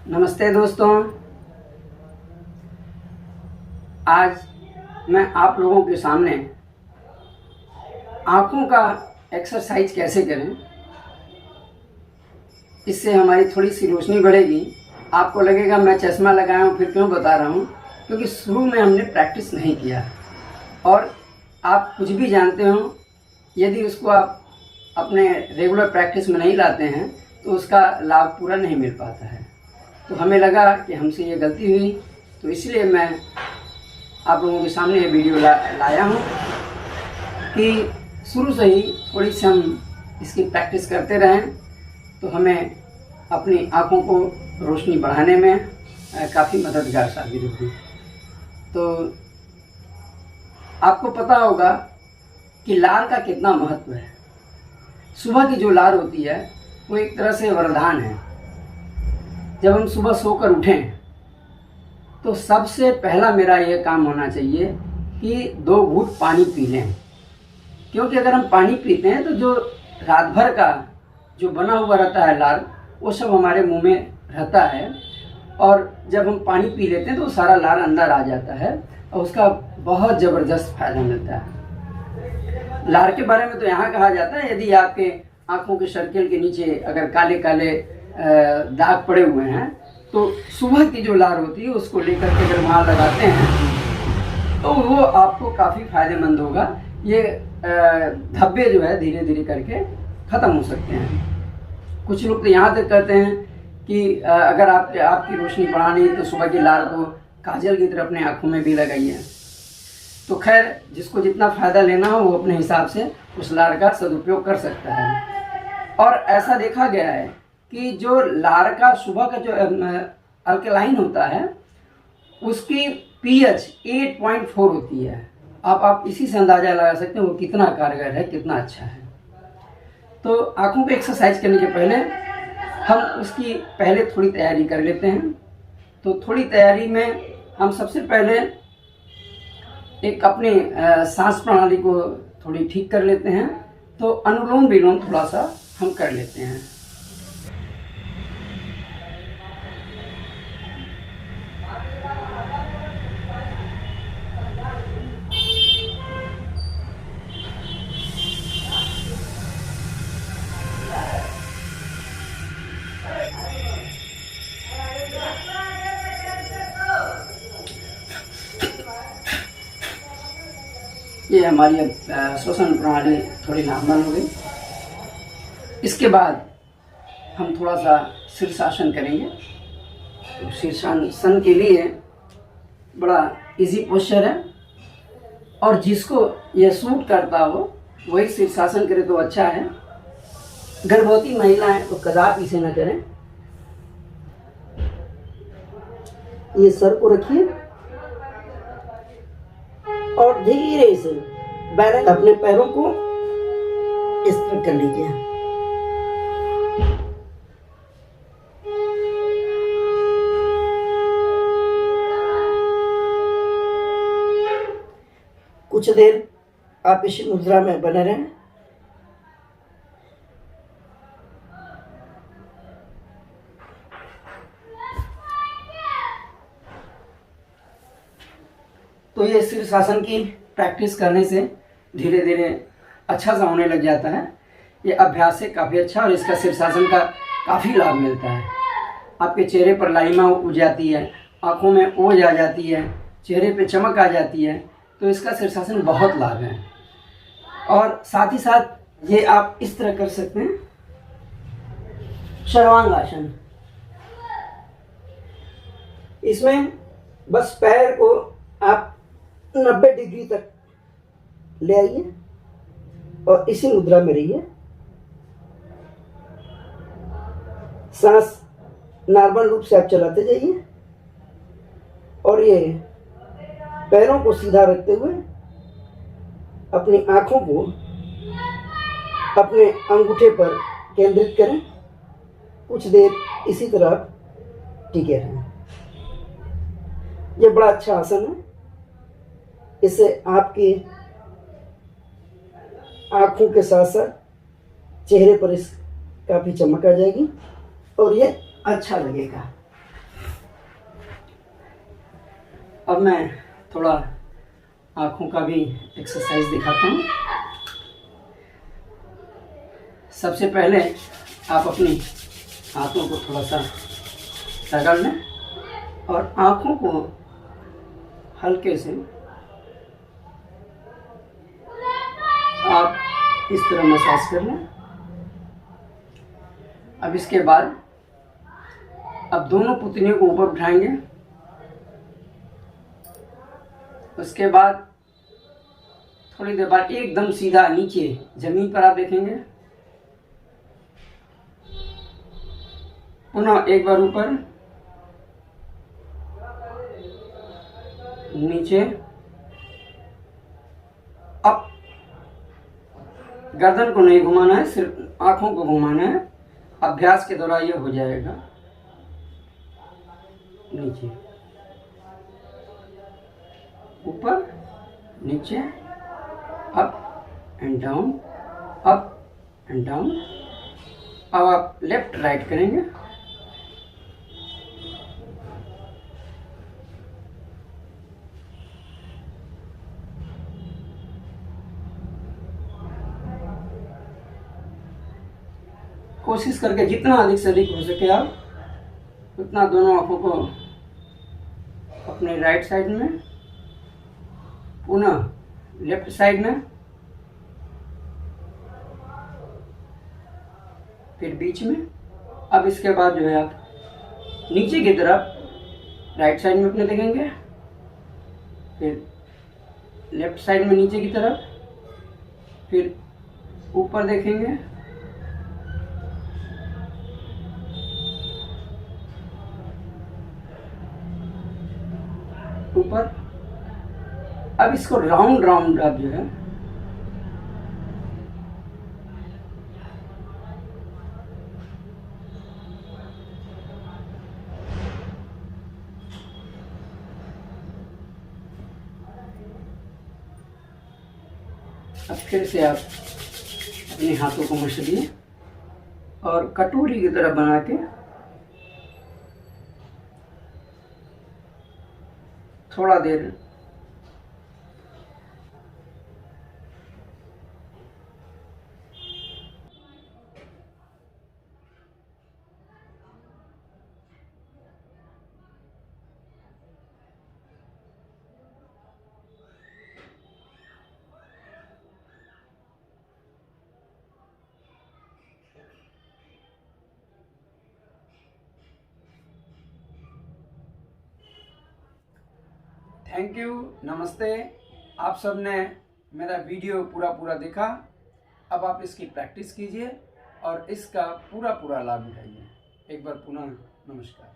नमस्ते दोस्तों। आज मैं आप लोगों के सामने आँखों का एक्सरसाइज कैसे करें, इससे हमारी थोड़ी सी रोशनी बढ़ेगी। आपको लगेगा मैं चश्मा लगाया हूँ फिर क्यों बता रहा हूँ, क्योंकि शुरू में हमने प्रैक्टिस नहीं किया और आप कुछ भी जानते हो, यदि उसको आप अपने रेगुलर प्रैक्टिस में नहीं लाते हैं तो उसका लाभ पूरा नहीं मिल पाता है। तो हमें लगा कि हमसे ये गलती हुई, तो इसलिए मैं आप लोगों के सामने ये वीडियो लाया हूँ कि शुरू से ही थोड़ी सी हम इसकी प्रैक्टिस करते रहें तो हमें अपनी आँखों को रोशनी बढ़ाने में काफ़ी मददगार साबित होगी। तो आपको पता होगा कि लार का कितना महत्व है। सुबह की जो लार होती है वो एक तरह से वरदान है। जब हम सुबह सोकर उठें तो सबसे पहला मेरा ये काम होना चाहिए कि 2 घूंट पानी पी लें, क्योंकि अगर हम पानी पीते हैं तो जो रात भर का जो बना हुआ रहता है लार, वो सब हमारे मुंह में रहता है और जब हम पानी पी लेते हैं तो सारा लार अंदर आ जाता है और उसका बहुत ज़बरदस्त फायदा मिलता है। लार के बारे में तो यहाँ कहा जाता है, यदि आपके आँखों के सर्कल के नीचे अगर काले काले दाग पड़े हुए हैं तो सुबह की जो लार होती है उसको लेकर के अगर वहाँ लगाते हैं तो वो आपको काफ़ी फायदेमंद होगा। ये धब्बे जो है धीरे धीरे करके ख़त्म हो सकते हैं। कुछ लोग तो यहाँ तक कहते हैं कि अगर आपकी रोशनी बढ़ानी है तो सुबह की लार को काजल की तरह अपने आँखों में भी लगाइए। तो खैर, जिसको जितना फ़ायदा लेना हो वो अपने हिसाब से उस लार का सदुपयोग कर सकता है। और ऐसा देखा गया है कि जो लार का सुबह का जो अल्कलाइन होता है उसकी पीएच 8.4 होती है। आप इसी से अंदाज़ा लगा सकते हैं वो कितना कारगर है, कितना अच्छा है। तो आँखों पे एक्सरसाइज करने के पहले हम उसकी पहले थोड़ी तैयारी कर लेते हैं। तो थोड़ी तैयारी में हम सबसे पहले एक अपनी सांस प्रणाली को थोड़ी ठीक कर लेते हैं। तो अनुलोम विलोम थोड़ा सा हम कर लेते हैं। ये हमारी अब श्वसन प्रणाली थोड़ी नॉर्मल हो गई। इसके बाद हम थोड़ा सा शीर्षासन करेंगे। तो शीर्षासन के लिए बड़ा इजी पोस्चर है और जिसको ये सूट करता हो वही शीर्षासन करे तो अच्छा है। गर्भवती महिलाएं तो कदापि इसे न करें। ये सर को रखिए और धीरे से बैलेंस अपने पैरों को इस तरह कर लीजिए। कुछ देर आप इस मुद्रा में बने रहें। तो ये शीर्षासन की प्रैक्टिस करने से धीरे धीरे अच्छा सा होने लग जाता है। ये अभ्यास से काफ़ी अच्छा और इसका शीर्षासन का काफ़ी लाभ मिलता है। आपके चेहरे पर लालिमा उठ जाती है, आँखों में ओज आ जाती है, चेहरे पे चमक आ जाती है। तो इसका शीर्षासन बहुत लाभ है। और साथ ही साथ ये आप इस तरह कर सकते हैं, सर्वांगासन। इसमें बस पैर को आप 90 डिग्री तक ले आइए और इसी मुद्रा में रहिए। सांस नॉर्मल रूप से आप चलाते जाइए और ये पैरों को सीधा रखते हुए अपनी आंखों को अपने अंगूठे पर केंद्रित करें। कुछ देर इसी तरह टिके रहें। ये बड़ा अच्छा आसन है। इससे आपकी आँखों के साथ साथ चेहरे पर इस काफ़ी चमक आ जाएगी और ये अच्छा लगेगा। अब मैं थोड़ा आँखों का भी एक्सरसाइज दिखाता हूँ। सबसे पहले आप अपनी हाथों को थोड़ा सा रगड़ लें और आँखों को हल्के से आप इस तरह मसाज कर लें। अब इसके बाद अब दोनों पुतलियों को ऊपर उठाएंगे। उसके बाद थोड़ी देर बाद एकदम सीधा नीचे जमीन पर आप देखेंगे। पुनः एक बार ऊपर, नीचे, अब गर्दन को नहीं घुमाना है, सिर्फ आंखों को घुमाना है। अभ्यास के द्वारा यह हो जाएगा। नीचे, ऊपर, नीचे, up and down, up and down. अब आप लेफ्ट राइट करेंगे। कोशिश करके जितना अधिक से अधिक हो सके आप उतना दोनों आंखों को अपने राइट साइड में, पुनः लेफ्ट साइड में, फिर बीच में। अब इसके बाद जो है आप नीचे की तरफ राइट साइड में अपने देखेंगे, फिर लेफ्ट साइड में नीचे की तरफ, फिर ऊपर देखेंगे, ऊपर। अब इसको राउंड राउंड आप जो है अब फिर से आप अपने हाथों को मसलिए और कटोरी की तरह बना के थोड़ा देर थैंक यू, नमस्ते। आप सब ने मेरा वीडियो पूरा देखा। अब आप इसकी प्रैक्टिस कीजिए और इसका पूरा लाभ उठाइए। एक बार पुनः नमस्कार।